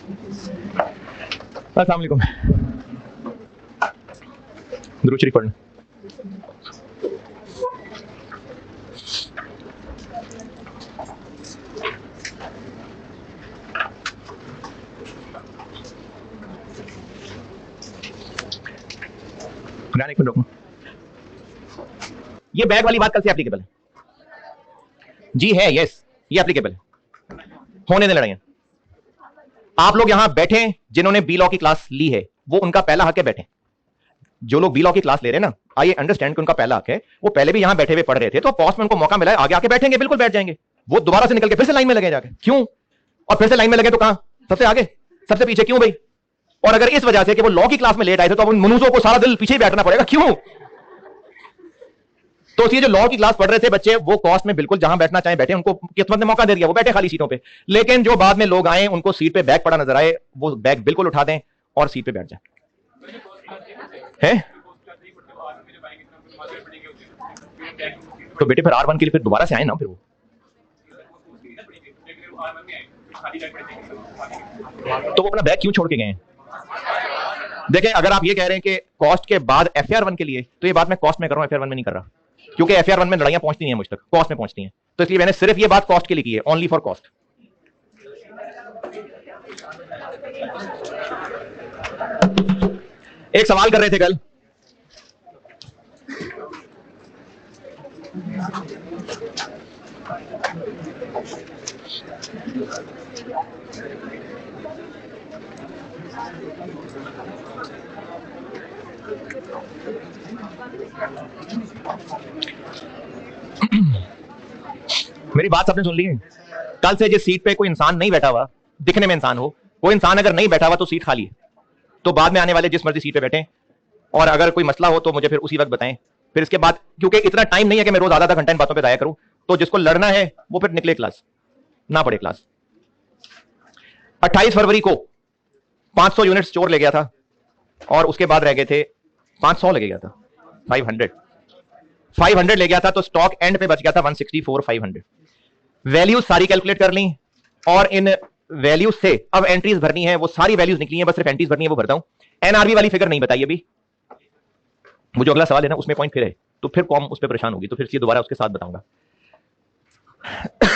अस्सलाम वालेकुम। दुरूद शरीफ पढ़ना। एक मिनट रुको। ये बैग वाली बात कल से एप्लीकेबल है जी, है, यस, ये एप्लीकेबल है। होने दे लड़ाइयां। आप लोग यहां बैठे जिन्होंने बी लॉ की क्लास ली है, वो उनका पहला हक है बैठे। जो लोग बी लॉ की क्लास ले रहे हैं ना, आई अंडरस्टैंड कि उनका पहला हक है, वो पहले भी यहां बैठे हुए पढ़ रहे थे, तो पॉस्ट में उनको मौका मिला है, आगे आके बैठेंगे, बिल्कुल बैठ जाएंगे। वो दोबारा से निकल के फिर से लाइन में लगे जाके, क्यों? और फिर से लाइन में लगे तो कहां? सबसे आगे, सबसे पीछे, क्यों भाई? और अगर इस वजह से कि वो लॉ की क्लास में लेट आए थे, तो अब उन मनुष्यों को सारा दिन पीछे ही बैठना पड़ेगा, क्यों? तो इसलिए जो लॉ की क्लास पढ़ रहे थे बच्चे, वो कॉस्ट में बिल्कुल जहां बैठना चाहे बैठे, उनको किस्मत ने मौका दे दिया, वो बैठे खाली सीटों पे। लेकिन जो बाद में लोग आए, उनको सीट पे बैग पड़ा नजर आए, वो बैग बिल्कुल उठा दें और सीट पे बैठ जाए। है तो बेटे फिर R1 के लिए फिर दोबारा से आए ना, फिर वो तो वो अपना बैग क्यों छोड़ के गए हैं? देखें, अगर आप ये कह रहे हैं कि कॉस्ट के बाद FAR1 के लिए, तो ये बात मैं कॉस्ट में कर रहा हूं, FAR1 में नहीं कर रहा, क्योंकि FAR1 में लड़ाइयां पहुंचती नहीं है मुझ तक, कॉस्ट में पहुंचती हैं। तो इसलिए मैंने सिर्फ ये बात कॉस्ट के लिए की है, ओनली फॉर कॉस्ट। एक सवाल कर रहे थे कल, मेरी बात सबने सुन ली है? कल से जिस सीट पे कोई इंसान नहीं बैठा हुआ, दिखने में इंसान हो, कोई इंसान अगर नहीं बैठा हुआ तो सीट खाली है। तो बाद में आने वाले जिस मर्जी सीट पे बैठे, और अगर कोई मसला हो तो मुझे फिर उसी वक्त बताएं। फिर इसके बाद, क्योंकि इतना टाइम नहीं है कि मैं रोज आधा घंटा इन बातों पे जाया करूं, तो जिसको लड़ना है वो फिर निकले क्लास, ना पढ़े क्लास। 28 फरवरी को 500 यूनिट्स चोर ले गया था, और उसके बाद रह गए थे 500 ले गया था, 500 ले गया था, तो स्टॉक एंड पे बच गया था 164 500। वैल्यूज सारी कैलकुलेट कर ली, और इन वैल्यूज से अब एंट्रीज भरनी है, वो सारी वैल्यूज निकली हैं, बस सिर्फ एंट्रीज भरनी है, वो भरता हूं। एनआरबी वाली फिगर नहीं बताई अभी, वो जो अगला सवाल है ना उसमें पॉइंट फिर है, तो फिर कॉम उस पर परेशान होगी, तो फिर से दोबारा उसके साथ बताऊंगा।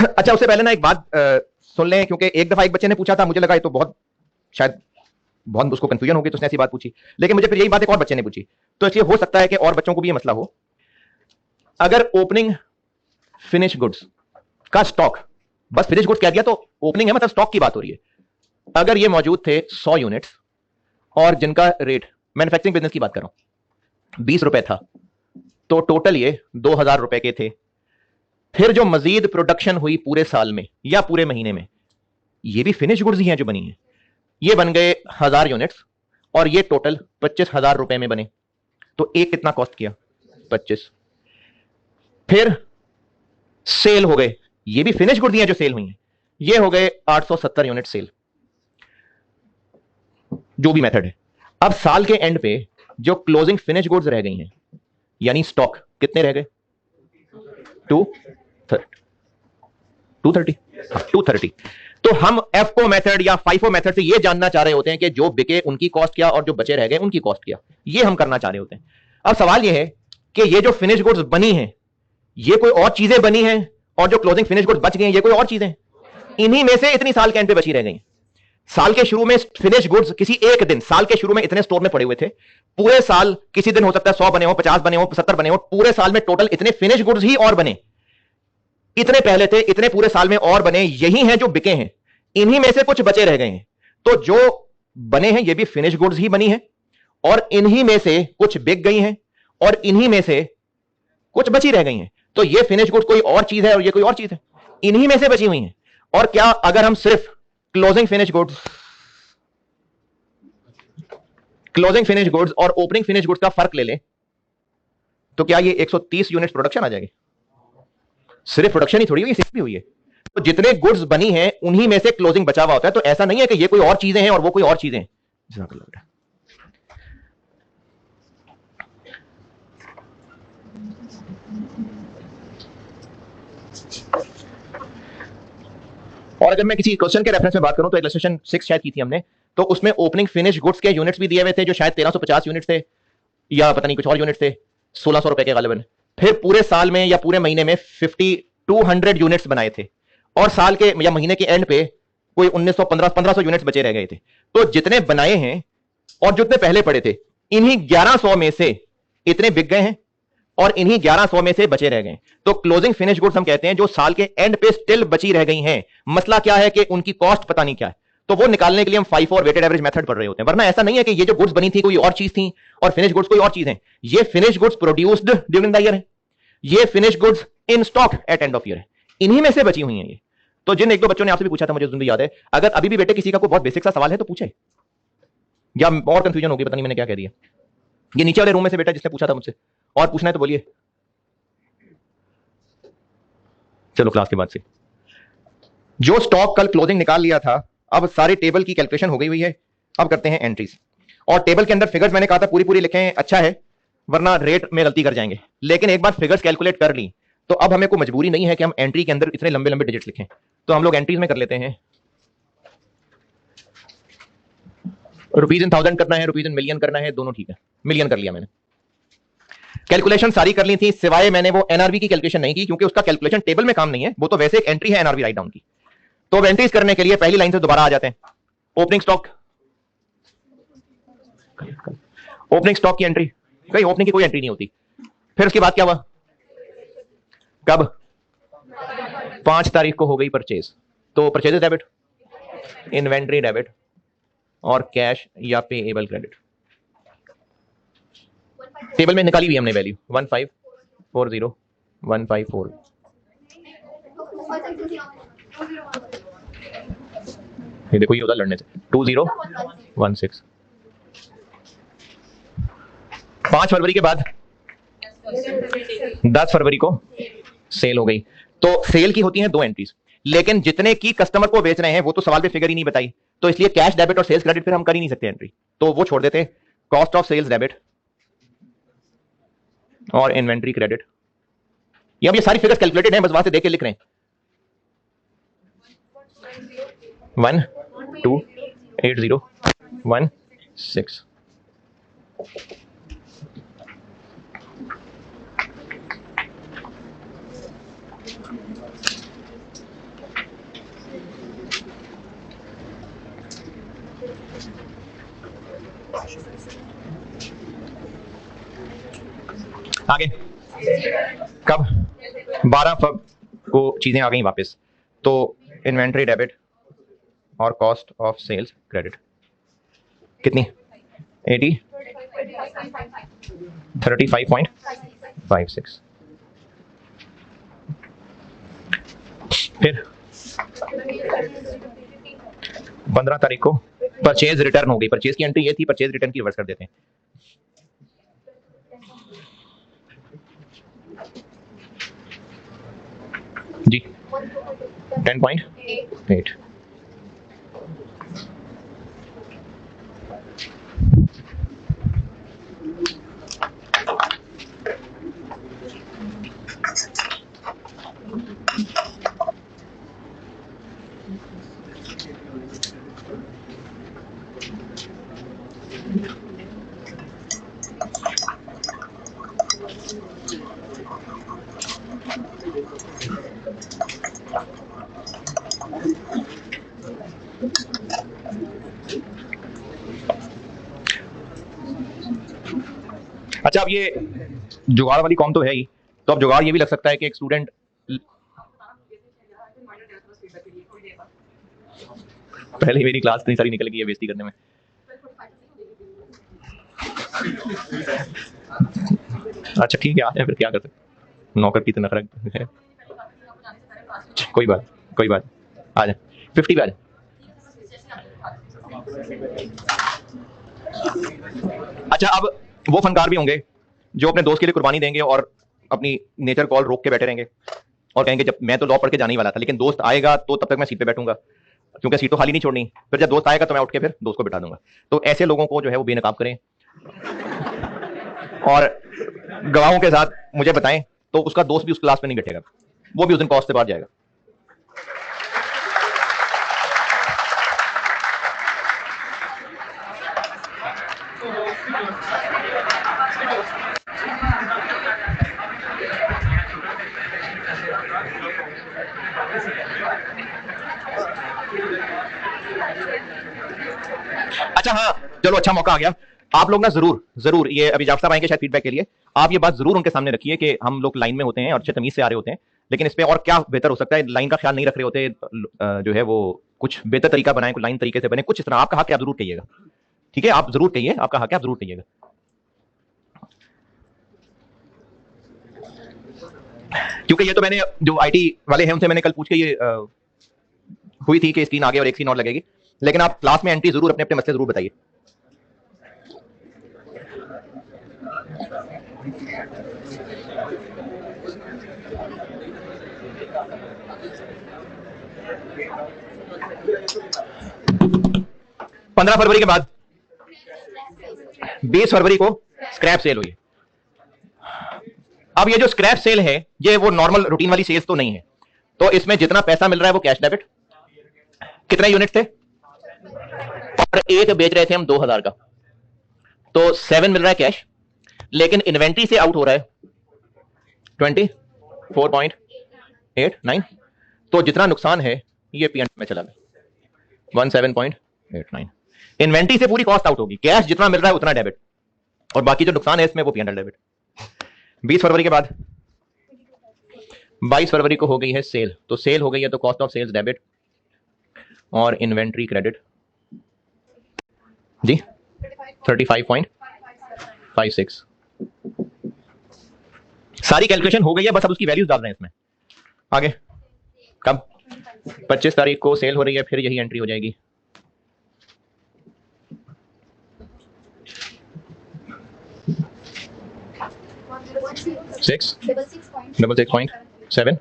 अच्छा, उससे पहले ना एक बात सुन लें, क्योंकि एक दफा एक बच्चे ने पूछा था, मुझे लगा ये तो बहुत शायद बहुत उसको कंफ्यूजन होगी, तो उसने ऐसी बात पूछी, लेकिन मुझे फिर यही बात एक और बच्चे ने पूछी, तो इसलिए हो सकता है कि और बच्चों को भी ये मसला हो। अगर ओपनिंग फिनिश गुड्स का स्टॉक, बस फिनिश गुड्स कह दिया तो ओपनिंग है, मतलब स्टॉक की बात हो रही है, अगर ये मौजूद थे 100 यूनिट्स, और जिनका रेट, मैन्युफैक्चरिंग बिजनेस की बात कर रहा हूं, 20 रुपए था, तो टोटल ये 2000 रुपए के थे। फिर जो मजीद प्रोडक्शन हुई पूरे साल में या पूरे महीने में, ये भी फिनिश गुड्स ही हैं जो बनी है, ये बन गए 1000 यूनिट्स, और ये टोटल 25,000 रुपए में बने, तो एक कितना कॉस्ट किया? 25। फिर सेल हो गए, ये भी फिनिश गुड्स ही हैं जो सेल हुई हैं, ये हो गए 870 यूनिट सेल, जो भी मेथड है। अब साल के एंड पे जो क्लोजिंग फिनिश गुड्स रह गई हैं, यानी स्टॉक, कितने रह गए? 230। तो हम एफको मेथड या फाइफो मेथड से ये जानना चाह रहे होते हैं कि जो बिके उनकी कॉस्ट क्या, और जो बचे रह गए उनकी कॉस्ट क्या, ये हम करना चाह रहे होते हैं। अब सवाल ये है कि ये जो फिनिश गुड्स बनी हैं, ये कोई और चीजें बनी हैं, और जो क्लोजिंग फिनिश गुड्स बच गए हैं, ये कोई और चीजें, इन्हीं में से इतनी साल के एंड पे बची रह गई। साल के शुरू में फिनिश गुड्स किसी एक दिन, साल के शुरू में इतने स्टोर में पड़े हुए थे, पूरे साल किसी दिन हो सकता है 100 बने हो, 50 बने हो, 70 बने हो, पूरे साल में टोटल इतने फिनिश गुड्स ही और बने, इतने पहले थे, इतने पूरे साल में और बने, यही हैं जो बिके हैं, इन्हीं में से कुछ बचे रह गए हैं। तो जो बने हैं ये भी फिनिश गुड्स ही बनी है, और इन्हीं में से कुछ बिक गई हैं, और इन्हीं में से कुछ बची रह गई हैं। तो ये फिनिश गुड्स कोई और चीज है, और ये कोई और चीज है, इन्हीं में से बची हुई हैं। और क्या अगर हम सिर्फ क्लोजिंग फिनिश गुड्स और ओपनिंग फिनिश गुड्स का फर्क ले लें, तो क्या ये 130 यूनिट प्रोडक्शन आ जाएगी? सिर्फ प्रोडक्शन ही थोड़ी हुई, सेल भी हुई है। तो जितने गुड्स बनी हैं उन्हीं में से क्लोजिंग बचा हुआ होता है, तो ऐसा नहीं है कि ये कोई और चीजें हैं और वो कोई और चीजें हैं। और अगर मैं किसी क्वेश्चन के रेफरेंस में बात करूं तो इलस्ट्रेशन 6 शायद की थी हमने, तो उसमें ओपनिंग फिनिश गुड्स के यूनिट्स भी दिए हुए थे जो शायद 1350 यूनिट थे या पता नहीं कुछ और यूनिट थे, 1600 रुपए के गालिबन। फिर पूरे साल में या पूरे महीने में 5200 यूनिट्स बनाए थे और साल के या महीने के एंड पे कोई 1500 यूनिट्स बचे रह गए थे। तो जितने बनाए हैं और जितने पहले पड़े थे, इन्हीं 1100 में से इतने बिक गए हैं और इन्हीं 1100 में से बचे रह गए। तो क्लोजिंग फिनिश गुड्स हम कहते हैं जो साल के एंड पे स्टिल बची रह गई हैं। मसला क्या है कि उनकी कॉस्ट पता नहीं क्या है, तो वो निकालने के लिए हम FIFO और वेटेड एवरेज मेथड पढ़ रहे होते हैं। वरना ऐसा नहीं है कि ये जो गुड्स बनी थी कोई और चीज थी और फिनिश गुड्स कोई और चीज है। ये finish goods produced during the year है, ये finish goods in stock at end of year है, इन्हीं में से बची हुई है ये। तो जिन एक दो बच्चों ने आपसे भी पूछा था, मुझे भी याद है, अगर अभी भी बेटे किसी का कोई बहुत बेसिक सा सवाल है तो पूछे, या और कंफ्यूजन होगी, पता नहीं मैंने क्या कह दिया। ये नीचे वाले रूम में से बेटा जिसने पूछा था मुझसे, और पूछना है तो बोलिए। चलो क्लास के बाद से जो स्टॉक कल क्लोजिंग निकाल लिया था, अब सारे टेबल की कैलकुलेशन हो गई हुई है। अब करते हैं एंट्रीज, और टेबल के अंदर फिगर्स मैंने कहा था पूरी पूरी लिखें, अच्छा है, वरना रेट में गलती कर जाएंगे। लेकिन एक बार फिगर्स कैलकुलेट कर ली तो अब हमें कोई मजबूरी नहीं है कि हम एंट्री के अंदर इतने लंबे लंबे डिजिट्स लिखें, तो हम लोग एंट्रीज में कर लेते हैं। रुपीज इन थाउजेंड करना है, रुपीज इन मिलियन करना है, दोनों ठीक है। मिलियन कर लिया मैंने, कैलकुलेशन सारी कर ली थी, सिवाय मैंने वो एनआरवी की कैलकुलेशन नहीं की क्योंकि उसका कैलकुलेशन टेबल में काम नहीं है, वो तो वैसे एक एंट्री है एनआरवी राइट डाउन की। तो अब एंट्रीज करने के लिए पहली लाइन से दोबारा आ जाते हैं। ओपनिंग स्टॉक, ओपनिंग स्टॉक की एंट्री, कहीं ओपनिंग की कोई एंट्री नहीं होती। फिर उसके बाद क्या हुआ, कब 5 तारीख को हो गई परचेज, तो परचेज डेबिट, इन्वेंट्री डेबिट और कैश या पेएबल क्रेडिट। टेबल में निकाली हुई हमने वैल्यू 1540154। ये देखो ये होता लड़ने से 2016। 5 फरवरी के बाद 10 फरवरी को सेल हो गई। तो सेल की होती हैं 2 एंट्रीज, लेकिन जितने की कस्टमर को बेच रहे हैं वो तो सवाल पे फिगर ही नहीं बताई, तो इसलिए कैश डेबिट और सेल्स क्रेडिट फिर हम कर ही नहीं सकते एंट्री, तो वो छोड़ देते। कॉस्ट ऑफ सेल्स डेबिट और इन्वेंट्री क्रेडिट। ये अब ये सारी फिगर्स कैलकुलेटेड हैं, बस वहां से देख के लिख रहे हैं। 128016। आगे कब 12 फरवरी को चीजें आ गई वापस, तो इन्वेंट्री डेबिट और कॉस्ट ऑफ सेल्स क्रेडिट कितनी 35.56। फिर 15 तारीख को परचेज रिटर्न हो गई। परचेज की एंट्री ये थी, परचेज रिटर्न की रिवर्स कर देते हैं। जी 10.8। अच्छा, अब ये जुगाड़ वाली कॉम तो है ही, तो अब जुगाड़ ये भी लग सकता है कि एक स्टूडेंट पहले मेरी क्लास इतनी सारी निकल गई है बेइज्जती करने में। अच्छा ठीक है, आ जाए फिर, क्या कर सकते, नौकर की तो नखरा है। कोई बात आ जाए 50 पे आ जाए। अच्छा, अब वो फनकार भी होंगे जो अपने दोस्त के लिए कुर्बानी देंगे और अपनी नेचर कॉल रोक के बैठे रहेंगे और कहेंगे जब मैं तो लॉ पढ़ के जाने ही वाला था, लेकिन दोस्त आएगा तो तब तक मैं सीट पे बैठूंगा क्योंकि सीट तो खाली नहीं छोड़नी, फिर जब दोस्त आएगा तो मैं उठ के फिर दोस्त को बिठा दूंगा। तो ऐसे लोगों को जो है वो बेनकाब करें और गवाहों के साथ मुझे बताएं, तो उसका दोस्त भी उस क्लास में नहीं बैठेगा, वो भी उस दिन कॉस्ट से बाहर जाएगा। अच्छा हाँ चलो अच्छा मौका आ गया। आप लोग ना जरूर जरूर ये अभी जाफर साहब आएंगे शायद फीडबैक के लिए, आप ये बात जरूर उनके सामने रखिए कि हम लोग लाइन में होते हैं और अच्छे तमीज से आ रहे होते हैं, लेकिन इस पे और क्या बेहतर हो सकता है, लाइन का ख्याल नहीं रख रहे होते, जो है वो कुछ बेहतर तरीका बनाए, कुछ लाइन तरीके से बने, कुछ इस तरह आपका हक है, आप जरूर कहिएगा। ठीक है आप जरूर कहिए, आपका हक है, आप जरूर कहिएगा। क्योंकि ये तो मैंने जो आईटी वाले हैं उनसे मैंने कल पूछ के ये हुई थी कि स्क्रीन आगे और एक स्क्रीन और लगेगी, लेकिन आप क्लास में एंट्री जरूर अपने अपने मसले जरूर बताइए। पंद्रह फरवरी के बाद 20 फरवरी को स्क्रैप सेल हुई। अब ये जो स्क्रैप सेल है ये वो नॉर्मल रूटीन वाली सेल्स तो नहीं है, तो इसमें जितना पैसा मिल रहा है वो कैश डेबिट। कितने यूनिट थे और एक बेच रहे थे हम 2000 का, तो 7 मिल रहा है कैश, लेकिन इन्वेंट्री से आउट हो रहा है 24.89, तो जितना नुकसान है ये पी में चला गया 17.89। इन्वेंट्री से पूरी कॉस्ट आउट होगी, कैश जितना मिल रहा है उतना डेबिट, और बाकी जो नुकसान है इसमें वो पी डेबिट। 20 फरवरी के बाद 22 फरवरी को हो गई है सेल, तो सेल हो गई है तो कॉस्ट ऑफ सेल्स डेबिट और इन्वेंट्री क्रेडिट जी 35.56। सारी कैलकुलेशन हो गई है, बस अब उसकी वैल्यूज डाल रहे हैं इसमें। आगे कब 25 तारीख को सेल हो रही है, फिर यही एंट्री हो जाएगी। सिक्स डबल 6.74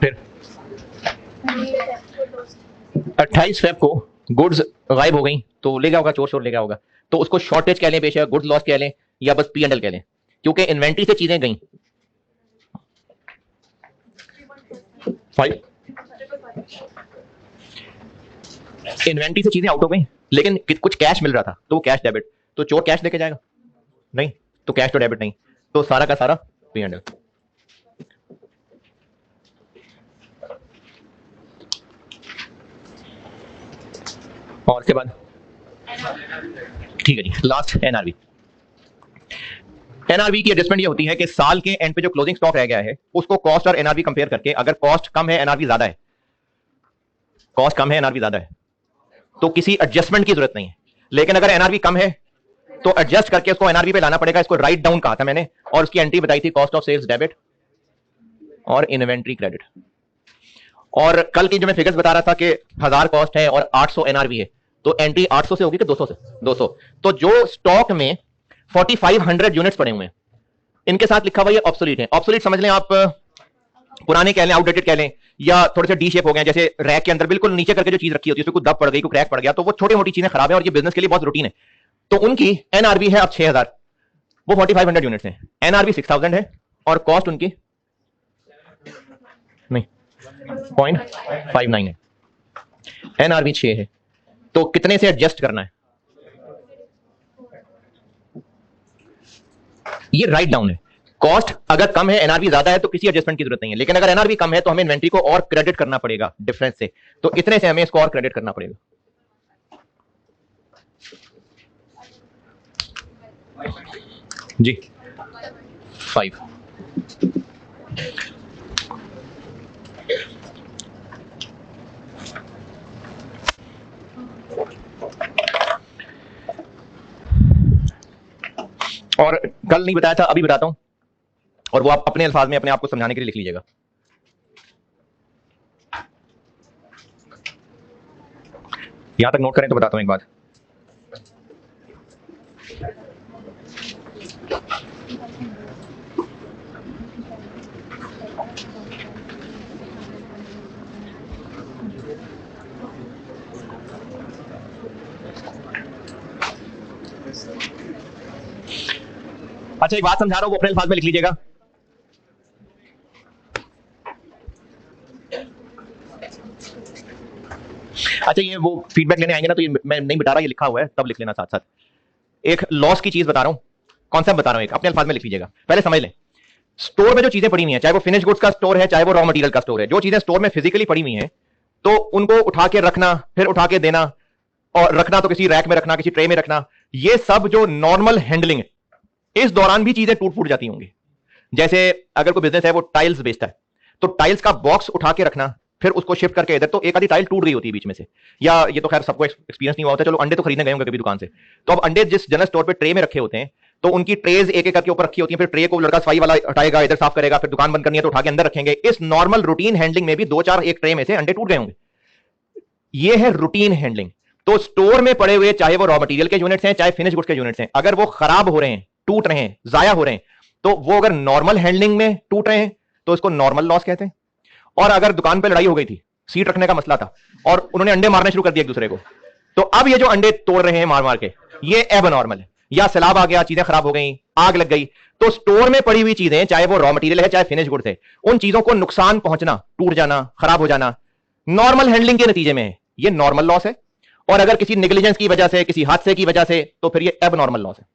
फिर 28 फेब को गुड्स गायब हो गई, तो ले गया होगा, चोर शोर ले गया होगा, तो उसको शॉर्टेज कह लें, बेशक गुड्स लॉस कह लें, या बस P&L कह लें, क्योंकि इन्वेंट्री से चीजें गई। 5 इन्वेंट्री से चीजें आउट हो गई, लेकिन कुछ कैश मिल रहा था तो वो कैश डेबिट, तो चोर कैश लेके जाएगा नहीं, तो कैश तो डेबिट नहीं, तो सारा का सारा P&L। और उसके बाद ठीक है जी लास्ट एनआरवी। एनआरवी की एडजस्टमेंट ये होती है कि साल के एंड पे जो क्लोजिंग स्टॉक रह गया है उसको कॉस्ट और एनआरवी कंपेयर करके, अगर कॉस्ट कम है एनआरवी ज्यादा है, कॉस्ट कम है एनआरवी ज्यादा है, तो किसी एडजस्टमेंट की जरूरत नहीं है, लेकिन अगर एनआरवी कम है तो एडजस्ट करके उसको एनआरवी पे लाना पड़ेगा। इसको राइट डाउन कहा था मैंने, और उसकी एंट्री बताई थी कॉस्ट ऑफ सेल्स डेबिट और इन्वेंट्री क्रेडिट। और कल की जो मैं फिगर्स बता रहा था कि 1000 कॉस्ट है और 800 एनआरवी है, तो एंट्री 800 से होगी कि 200 से? 200। तो जो स्टॉक में 4500 यूनिट्स पड़े हुए हैं, इनके साथ लिखा हुआ ये ऑब्सोलीट है। ऑब्सोलीट समझ लें आप, पुराने कह लें, आउटडेटेड कह लें, या थोड़े से डी शेप हो गए, जैसे रैक के अंदर बिल्कुल नीचे करके जो चीज रखी होती है उसमें कुछ दब पड़ गई, कोई क्रैक पड़ गया, तो वो छोटी मोटी चीजें खराब है और ये बिजनेस के लिए बहुत रूटीन है। तो उनकी एनआरवी है अब 6000, वो 4500 यूनिट्स है, एनआरवी 6000 है और कॉस्ट उनकी नहीं 0.59 है, एनआरवी 6 है, तो कितने से एडजस्ट करना है? ये राइट डाउन है। कॉस्ट अगर कम है एनआरवी ज्यादा है तो किसी एडजस्टमेंट की जरूरत नहीं है, लेकिन अगर एनआरवी कम है तो हमें इन्वेंट्री को और क्रेडिट करना पड़ेगा डिफरेंस से, तो इतने से हमें इसको और क्रेडिट करना पड़ेगा। जी 5 और कल नहीं बताया था, अभी बताता हूं, और वो आप अपने अल्फाज में अपने आप को समझाने के लिए लिख लीजिएगा। यहां तक नोट करें तो बताता हूं एक बात। अच्छा एक बात समझा रहा हूं, वो अपने अल्फाज में लिख लीजिएगा। अच्छा ये वो फीडबैक लेने आएंगे ना, तो ये मैं नहीं बता रहा, ये लिखा हुआ है, तब लिख लेना साथ साथ। एक लॉस की चीज बता रहा हूं, कॉन्सेप्ट बता रहा हूं, एक अपने अल्फाज में लिख लीजिएगा, पहले समझ लें। स्टोर में जो चीजें पड़ी हुई हैं, चाहे वो फिनिश गुड्स का स्टोर है, चाहे वो रॉ मटेरियल का स्टोर है, जो चीजें स्टोर में फिजिकली पड़ी हुई हैं तो उनको उठा के रखना, फिर उठा के देना, और रखना तो किसी रैक में रखना, किसी ट्रे में रखना, ये सब जो नॉर्मल हैंडलिंग है, इस दौरान भी चीजें टूट फूट जाती होंगी। जैसे अगर कोई बिजनेस है वो टाइल्स बेचता है, तो टाइल्स का बॉक्स उठा के रखना, फिर उसको शिफ्ट करके इधर, तो एक आधी टाइल टूट गई होती है बीच में से, या ये तो खैर सबको एक्सपीरियंस नहीं हुआ होता, चलो अंडे तो खरीदने गए होंगे कभी दुकान से, तो अब अंडे जिस जनरल स्टोर पे ट्रे में रखे होते हैं, तो उनकी ट्रेज एक एक करके ऊपर रखी होती है, फिर ट्रे को लड़का सफाई वाला हटाएगा, इधर साफ करेगा, फिर दुकान बंद करनी है तो उठा के अंदर रखेंगे। इस नॉर्मल रूटीन हैंडलिंग में भी दो चार एक ट्रे में से अंडे टूट गए होंगे। ये है रूटीन हैंडलिंग। तो स्टोर में पड़े हुए, चाहे वो रॉ मटेरियल के यूनिट्स हैं, चाहे फिनिश गुड्स के यूनिट्स हैं, अगर वो खराब हो रहे हैं, टूट रहे हैं, जाया हो रहे हैं, तो वो अगर नॉर्मल हैंडलिंग में टूट रहे हैं तो इसको नॉर्मल लॉस कहते हैं। और अगर दुकान पे लड़ाई हो गई थी, सीट रखने का मसला था, और उन्होंने अंडे मारने शुरू कर दिए एक दूसरे को, तो अब ये जो अंडे तोड़ रहे हैं मार मार के, ये एबनॉर्मल है। या सैलाब आ गया, चीजें खराब हो गई, आग लग गई, तो स्टोर में पड़ी हुई चीजें, चाहे वो रॉ मटेरियल है चाहे फिनिश गुड्स है, उन चीजों को नुकसान पहुंचना, टूट जाना, खराब हो जाना, नॉर्मल हैंडलिंग के नतीजे में है, ये नॉर्मल लॉस है। और अगर किसी नेग्लिजेंस की वजह से, किसी हादसे की वजह से, तो फिर ये एबनॉर्मल लॉस है।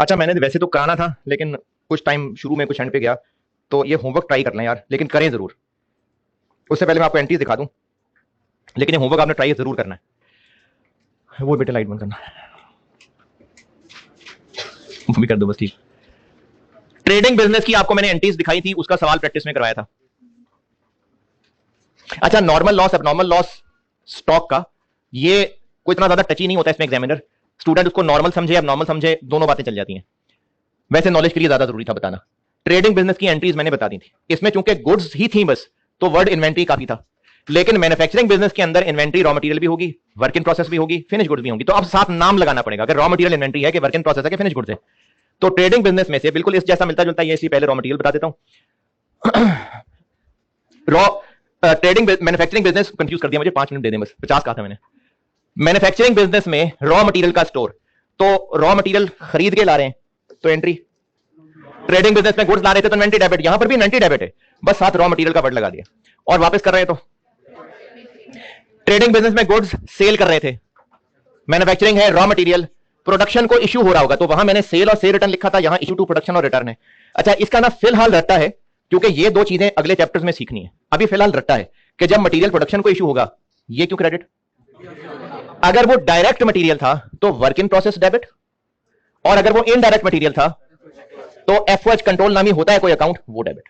अच्छा, मैंने वैसे तो कराना था, लेकिन कुछ टाइम शुरू में कुछ एंड पे गया, तो ये होमवर्क ट्राई कर लें यार, लेकिन करें जरूर। उससे पहले मैं आपको एंट्रीज दिखा दूं, लेकिन ये होमवर्क आपने ट्राई जरूर करना है। वो बेटे लाइट बंद करना, वो भी कर दो बस, ठीक। ट्रेडिंग बिजनेस की आपको मैंने एंट्रीज दिखाई थी, उसका सवाल प्रैक्टिस में करवाया था। अच्छा, normal loss, abnormal loss stock का, ये कोई इतना ज्यादा टची नहीं होता इसमें। एग्जामिनर स्टूडेंट उसको नॉर्मल समझे या नॉर्मल समझे, दोनों बातें चल जाती हैं। वैसे नॉलेज के लिए ज्यादा जरूरी था बताना। ट्रेडिंग बिजनेस की एंट्रीज मैंने बता दी थी, इसमें चूंकि गुड्स ही थी बस, तो वर्ड इन्वेंट्री काफी था। लेकिन मैन्युफैक्चरिंग बिजनेस के अंदर इन्वेंट्री रॉ मटेरियल भी होगी, वर्क इन प्रोसेस भी होगी, फिनिश गुड्स भी होंगी। तो अब साथ नाम लगाना पड़ेगा, अगर रॉ मटेरियल इन्वेंट्री है कि वर्क इन प्रोसेस है कि फिनिश गुड्स है। तो ट्रेडिंग बिजनेस में से बिल्कुल इस जैसा मिलता जुलता है, इसलिए पहले रॉ मटेरियल बता देता हूं। Raw trading manufacturing business confuse कर दिया मुझे, 5 मिनट दे दें बस, 50 कहा था मैंने। मैन्युफैक्चरिंग बिजनेस में रॉ मटेरियल का स्टोर, तो रॉ मटेरियल खरीद के ला रहे हैं तो एंट्री। ट्रेडिंग बिजनेस में गुड्स ला रहे थे तो इन्वेंट्री डेबिट, यहां पर भी इन्वेंट्री डेबिट है, बस साथ रॉ मटेरियल का वर्ड लगा दिया। और वापस कर रहे हैं तो ट्रेडिंग बिजनेस में गुड्स सेल कर रहे थे, मैन्युफैक्चरिंग है रॉ मटेरियल, प्रोडक्शन को इश्यू हो रहा होगा, तो वहां मैंने सेल और सेल रिटर्न लिखा था, यहां इश्यू टू प्रोडक्शन और रिटर्न है। अच्छा, इसका ना फिलहाल रट्टा है, क्योंकि ये दो चीजें अगले चैप्टर्स में सीखनी है। अभी फिलहाल रट्टा है कि जब मटेरियल प्रोडक्शन को इश्यू होगा, ये क्यों क्रेडिट। अगर वो डायरेक्ट मटेरियल था तो वर्क इन प्रोसेस डेबिट, और अगर वो इनडायरेक्ट मटेरियल था तो एफओएच कंट्रोल नामी होता है कोई अकाउंट, वो डेबिट।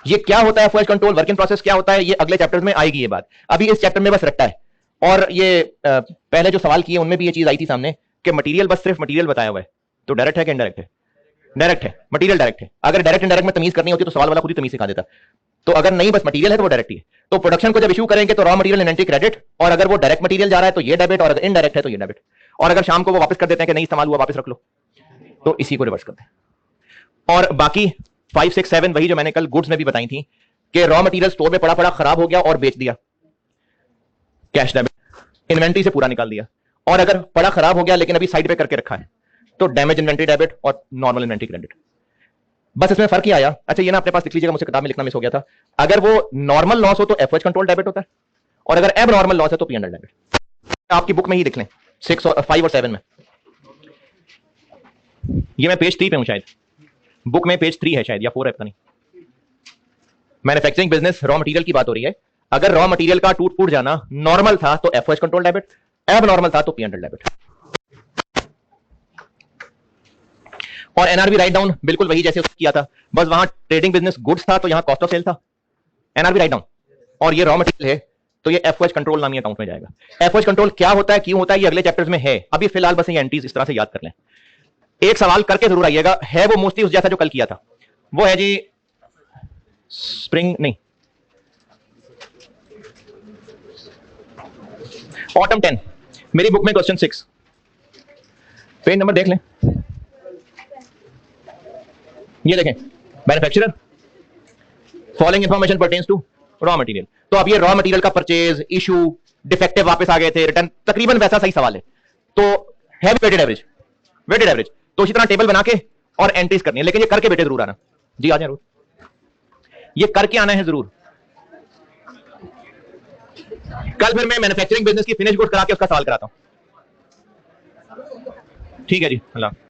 ये क्या होता है FOH control, work in process क्या होता है, ये अगले चैप्टर्स में आएगी ये बात, अभी इस चैप्टर में बस रट्टा है। और ये पहले जो सवाल किए उनमें भी ये चीज आई थी सामने कि मटेरियल, बस सिर्फ मटेरियल बताया हुआ है, तो डायरेक्ट है कि इनडायरेक्ट है। डायरेक्ट है, मटेरियल डायरेक्ट है। अगर डायरेक्ट इनडायरेक्ट में तमीज करनी होती तो सवाल वाला खुद ही तमीज सिखा देता। तो अगर नहीं बस मटेरियल है तो वो डायरेक्ट ही है। तो प्रोडक्शन को जब इशू करेंगे तो रॉ मटेरियल इन्वेंट्री क्रेडिट, और अगर वो डायरेक्ट मटेरियल जा रहा है तो ये डेबिट, और अगर इनडायरेक्ट है तो ये डेबिट। और अगर शाम को वो वापस कर देते हैं कि नहीं इस्तेमाल हुआ, वापस रख लो, तो इसी को रिवर्स करते हैं। और बाकी 5, 6, 7 वही जो मैंने कल गुड्स में भी बताई थी कि रॉ मटेरियल स्टोर में पड़ा पड़ा खराब हो गया और बेच दिया, कैश डेबिट, इन्वेंट्री से पूरा निकाल दिया। और अगर पड़ा खराब हो गया लेकिन अभी साइड पे करके रखा है, तो डैमेज इन्वेंट्री डेबिट और नॉर्मल इन्वेंट्री क्रेडिट। बस इसमें फर्क ही आया। अच्छा, ये ना अपने पास लिख लीजिएगा, मुझसे किताब में लिखना मिस हो गया था। अगर वो नॉर्मल लॉस हो तो एफओएच कंट्रोल डेबिट होता है, और अगर एब नॉर्मल लॉस है तो पी&एल डेबिट। आपकी बुक में ही लिख लें, 6 और 5 और 7 में। ये मैं पेज 3 पे हूं शायद, बुक में पेज 3 है शायद, या 4 है, पता नहीं। मैन्युफैक्चरिंग बिजनेस रॉ मटेरियल की बात हो रही है। अगर रॉ मटेरियल का टूट फूट जाना नॉर्मल था तो एफओएच कंट्रोल डेबिट, एब नॉर्मल था तो पी&एल डेबिट। और एनआरबी राइट डाउन बिल्कुल वही जैसे किया था, बस वहां ट्रेडिंग बिजनेस गुड्स था तो यहां कॉस्ट ऑफ सेल था, एनआरबी राइट डाउन। और ये रॉ मटेरियल है तो ये एफओएच कंट्रोल नामी अकाउंट में जाएगा। एफओएच कंट्रोल क्या होता है, क्यों होता है, ये अगले चैप्टर्स में है। अभी फिलहाल बस ये एंट्रीज इस तरह से याद कर लें। एक सवाल करके जरूर आइएगा, है वो मोस्टली उस जैसा जो कल किया था, वो है जी स्प्रिंग नहीं, ऑटम 10 मेरी बुक में क्वेश्चन 6, पेज नंबर देख लें। ये देखें, manufacturer, following information pertains to raw material. तो अब ये रॉ मटेरियल का परचेज, इशू, डिफेक्टिव वापस आ गए थे, रिटर्न, तकरीबन वैसा सही सवाल है। तो है वेटेड एवरेज, वेटेड एवरेज। तो इसी तरह टेबल बना के और एंट्रीज करनी है, लेकिन ये करके बेटे जरूर आना जी, आ जाए, ये करके आना है जरूर। कल फिर मैं मैन्युफैक्चरिंग बिजनेस की फिनिश गुड्स करा के उसका सवाल कराता हूँ। ठीक है जी, अल्लाह।